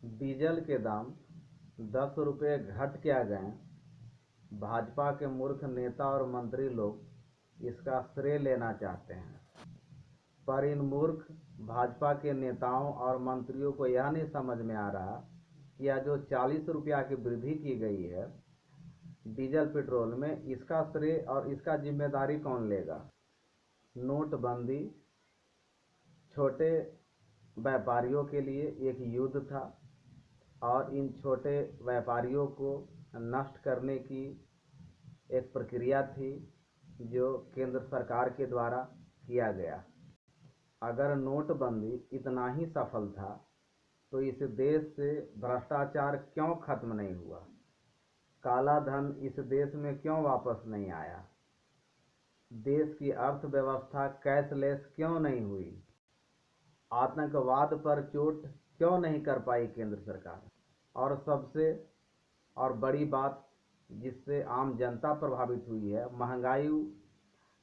Diesel के दाम 10 रुपये घट क्या गए। भाजपा के मूर्ख नेता और मंत्री लोग इसका श्रेय लेना चाहते हैं, पर इन मूर्ख भाजपा के नेताओं और मंत्रियों को यह नहीं समझ में आ रहा कि यह जो 40 रुपया की वृद्धि की गई है डीजल पेट्रोल में, इसका श्रेय और इसका जिम्मेदारी कौन लेगा। नोटबंदी छोटे व्यापारियों के लिए एक युद्ध था और इन छोटे व्यापारियों को नष्ट करने की एक प्रक्रिया थी जो केंद्र सरकार के द्वारा किया गया। अगर नोटबंदी इतना ही सफल था तो इस देश से भ्रष्टाचार क्यों खत्म नहीं हुआ, काला धन इस देश में क्यों वापस नहीं आया, देश की अर्थव्यवस्था कैशलेस क्यों नहीं हुई, आतंकवाद पर चोट क्यों नहीं कर पाई केंद्र सरकार। और सबसे और बड़ी बात जिससे आम जनता प्रभावित हुई है, महंगाई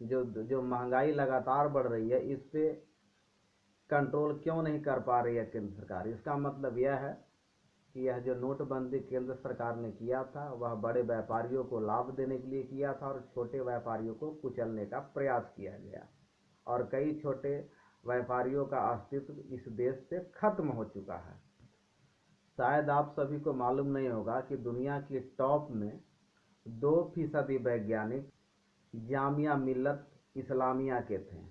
जो महंगाई लगातार बढ़ रही है, इस पे कंट्रोल क्यों नहीं कर पा रही है केंद्र सरकार। इसका मतलब यह है कि यह जो नोटबंदी केंद्र सरकार ने किया था वह बड़े व्यापारियों को लाभ देने के लिए किया था और छोटे व्यापारियों को कुचलने का प्रयास किया गया और कई छोटे व्यापारियों का अस्तित्व इस देश से खत्म हो चुका है। शायद आप सभी को मालूम नहीं होगा कि दुनिया की टॉप में 2% वैज्ञानिक जामिया मिल्लत इस्लामिया के थे।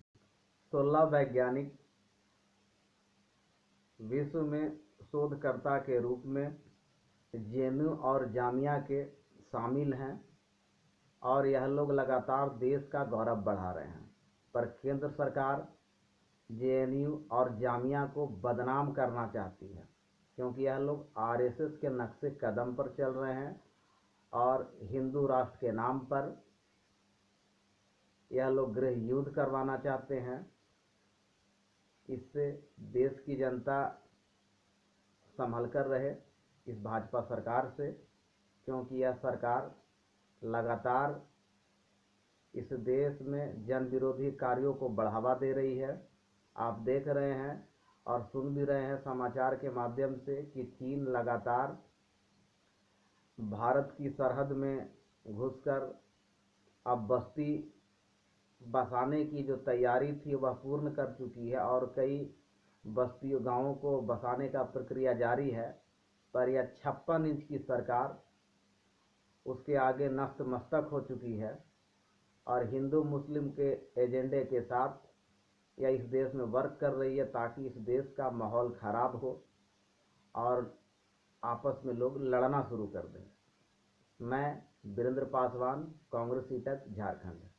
16 वैज्ञानिक विश्व में शोधकर्ता के रूप में जेएनयू और जामिया के शामिल हैं और यह लोग लगातार देश का गौरव बढ़ा रहे हैं, पर केंद्र सरकार जेएनयू और जामिया को बदनाम करना चाहती है क्योंकि यह लोग आरएसएस के नक्शे कदम पर चल रहे हैं और हिंदू राष्ट्र के नाम पर यह लोग गृह युद्ध करवाना चाहते हैं। इससे देश की जनता संभल कर रहे इस भाजपा सरकार से, क्योंकि यह सरकार लगातार इस देश में जन विरोधी कार्यों को बढ़ावा दे रही है। आप देख रहे हैं और सुन भी रहे हैं समाचार के माध्यम से कि चीन लगातार भारत की सरहद में घुसकर अब बस्ती बसाने की जो तैयारी थी वह पूर्ण कर चुकी है और कई बस्तियों गांवों को बसाने का प्रक्रिया जारी है, पर यह 56 इंच की सरकार उसके आगे नतमस्तक हो चुकी है और हिंदू मुस्लिम के एजेंडे के साथ यह इस देश में वर्क कर रही है ताकि इस देश का माहौल खराब हो और आपस में लोग लड़ना शुरू कर दें। मैं वीरेंद्र पासवान, कांग्रेस ईटक, झारखंड।